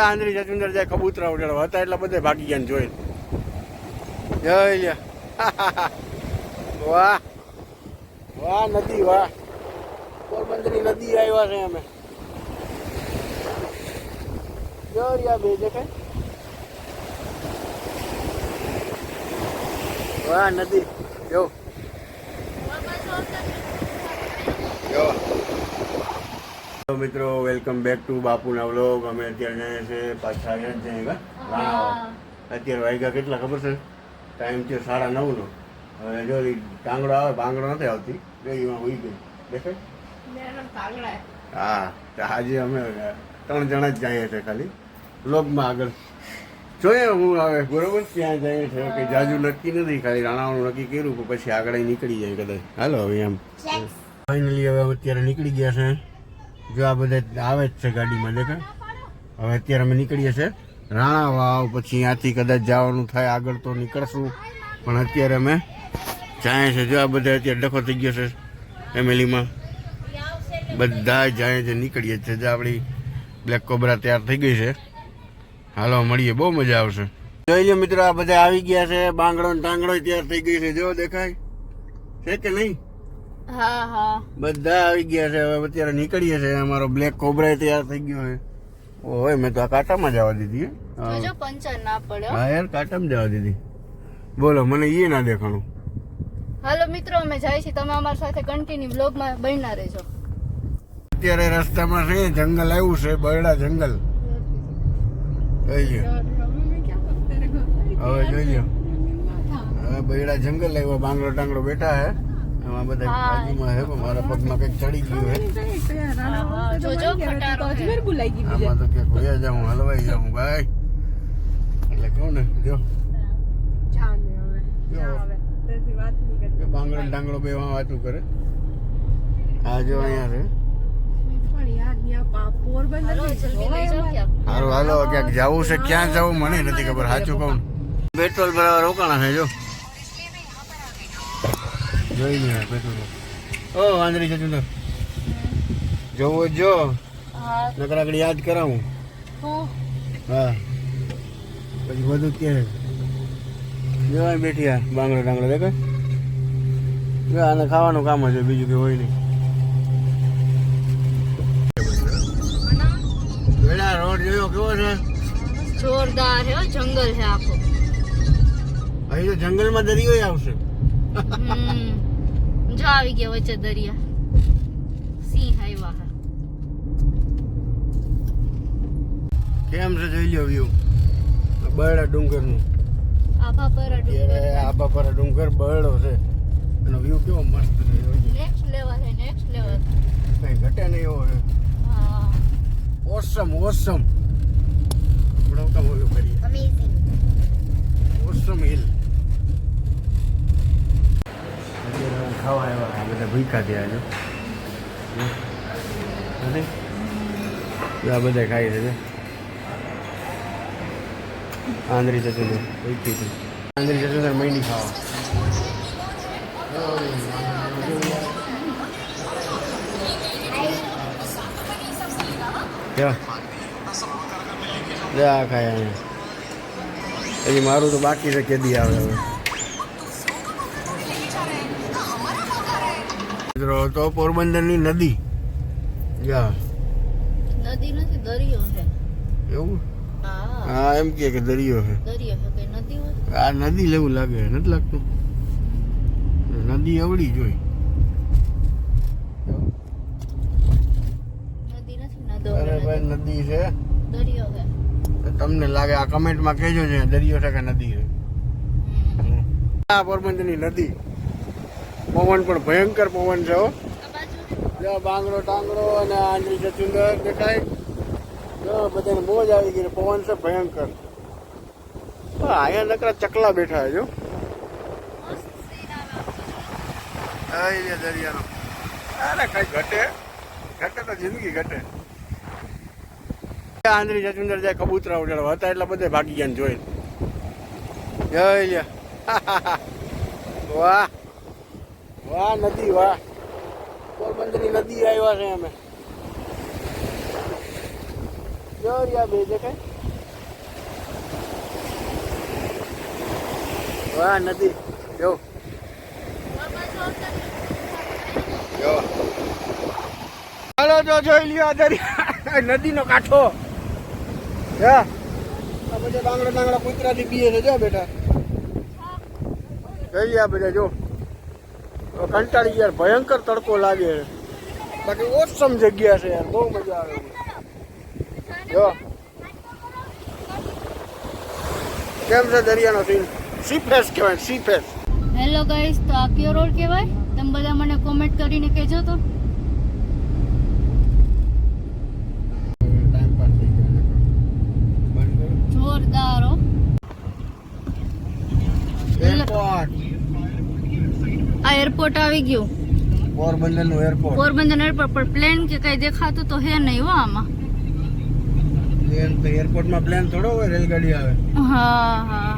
આંધળી જચુંદર જાય કબૂતરા ઉડાડવા હતા એટલે બધે ભાગી ગયા જોઈ. જય લે વાહ વાહ નદી વાહ પોરબંદરની નદી આવ્યા છે અમે. જોરિયા બે દેખાય વાહ નદી જો જો મિત્રો વેલકમ બેક ટુ બાપુના વ્લોગ. અમે અત્યારે જઈએ છીએ પાછા જઈએ અત્યારે વાગ્યા કેટલા ખબર છે? ટાઈમ છે 9:30 હવે જો ટાંગડો આવે ભાંગડો નથી આવતી એમાં હોઈ ગઈ દેખાય. હા આજે અમે 3 જણા જ જઈએ છીએ ખાલી વ્લોગમાં આગળ જોઈએ હું આવે બરોબર ક્યાં જઈએ છે કે જાજુ નક્કી નથી ખાલી રાણાવાનું નક્કી કર્યું પછી આગળ નીકળી જાય કદાચ. હાલો હવે એમ ફાઇનલી હવે અત્યારે નીકળી ગયા છે. જો આ બધા આવે જ છે ગાડીમાં દેખાય. હવે અત્યારે અમે નીકળીએ છીએ રાણા વાવ પછી ત્યાંથી કદાચ જવાનું થાય આગળ તો નીકળશું પણ અત્યારે અમે જાય છે. જો આ બધા અત્યારે ડખો થઈ ગયો છે ફેમિલીમાં બધા જાય છે નીકળીએ છીએ. જે આપણી બ્લેક કોબરા તૈયાર થઈ ગઈ છે. હાલો મળીએ બહુ મજા આવશે. જોઈ લો મિત્રો આ બધા આવી ગયા છે. બાંગડો ને ટાંગડો તૈયાર થઈ ગઈ છે. જો દેખાય છે કે નહીં? હા હા બધા આવી ગયા છે. હવે અત્યારે નીકળીએ છીએ. અમારો બ્લેક કોબરા તૈયાર થઈ ગયો છે. ઓય મેં તો આ કાંટામાં જવા દીધી. જો પંચર ના પડ્યો. હા યાર કાંટામાં જવા દીધી. બોલો મને એ ના દેખાણું. હાલો મિત્રો અમે જાય છીએ તમે અમારી સાથે કન્ટિન્યુ બ્લોગમાં બન્યા રહેજો. અત્યારે રસ્તામાં છે જંગલ આવ્યું છે બરડા જંગલ. જોઈ લો હવે જોઈ લો હવે બરડા જંગલ આવ્યો. બાંગડો ટાંગડો બેઠા હે એમાં બધા બાજુમાં હે મારા પગમાં કઈક ચડી ગયું હે. જોજો ખટારો છે. આમાં તો ક્યાંક હોયા જાઉં હલવાઈ જાઉં ભાઈ એટલે કહું ને જો બાંગડો ટાંગડો બે વાતું કરે. આ જો અહીંયા છે. હારું હાલો ક્યાંક જવું છે ક્યાં જવું મને નથી ખબર સાચું કહું. પેટ્રોલ ભરાવા રોકાણા છે જો જોઈ લે પેટ્રોલ. ઓ આંધળી છે તું જોવો જો નકરાકડી યાદ કરાવું. હા પછી બધું કે જોવા બેઠી આ બાંગડો ટાંગડો દેખાય. જો આને ખાવાનું કામ છે બીજું કે હોય નહીં. વેલા રોડ જોયો કેવો છે? જોરદાર છે જંગલ છે આખો. અહીં તો જંગલમાં દરિયો આવશે. જો આવી ગયા વચ્ચે દરિયા. સિંહ આવ્યા હે. કેમ છે જોઈ લ્યો વ્યૂ બરડા ડુંગરનું. આબા પર ડુંગર બરડો છે એનો વ્યૂ કેવો મસ્ત છે. નેક્સ્ટ લેવલ છે નેક્સ્ટ લેવલ. કઈ ઘટે નહીં એવો છે. હા ઓસમ ઓસમ બડો કામ ઓલું કરીએ અમેઝિંગ ઓસમ હિલ. ખાવા આવ્યા આ બધા ભૂખ્યા થયા જો આ બધા ખાઈ છે. આંધળી જચુંદર ભૂખી છે. આંધળી જચુંદર મહિની ખાવા જા ખાય અહીંયા. હજી મારું તો બાકી છે કેદી આવે હવે. મિત્રો તો પોરબંદરની નદી જા નદી નથી દરિયો છે. એવું? હા એમ કે દરિયો છે. દરિયો છે કે નદી હોય? આ નદી લેવું લાગે નથી લાગતું? નદી અવળી જોઈ. નદી નથી નદો. અરે ભાઈ નદી છે. દરિયો છે. તમને લાગે આ કમેન્ટમાં કહેજો છે દરિયો છે કે નદી છે. આ પોરબંદરની નદી. પવન પણ ભયંકર પવન છે હો. જો બાંગડો ટાંગડો અને આંધળી જચુંદર દેખાય. જો બધાને મોજ આવી ગઈ. પવન છે ભયંકર. અહીંયા નકરા ચકલા બેઠા જો દરિયાનો. અરે કઈ ઘટે ઘટે તો જિંદગી ઘટે. આંધળી જચુંદર જાય કબૂતરા ઉડાડવા હતા એટલે બધે ભાગી ગયા જોઈ. જય લે વાહ વાહ નદી વાહ પોરબંદરની નદી આવ્યા છે અમે. જો રિયા બે છે કઈ વાહ નદી જો જો ચાલો જો જોઈ લ્યો આ દરિયા નદીનો કાંઠો હા આ બધા ડાંગડા કૂતરાથી પીએ છે જો બેટા જોઈ લ્યા બધા જો કંટાળી યાર ભયંકર તડકો લાગે છે બાકી ઓસમ જગ્યા છે યાર બહુ મજા આવે જો કેમ છે દરિયાનો સીન સી ફેસ કહેવાય સી ફેસ હેલો ગાઈસ, તો આ કયો રોડ કહેવાય? તમે બધા મને કોમેન્ટ કરીને કહેજો તો. ટાઈમ પાસ થઈ ગયો બંધ કરો જોરદાર હો. એરપોર્ટ આ એરપોર્ટ આવી ગયું, પોરબંદરનું એરપોર્ટ પોરબંદર એરપોર્ટ. પણ પ્લેન કે કઈ દેખાતું તો હે નહીં હો આમાં. પ્લેન તો એરપોર્ટમાં પ્લેન થોડો હોય રેલગાડી આવે હા હા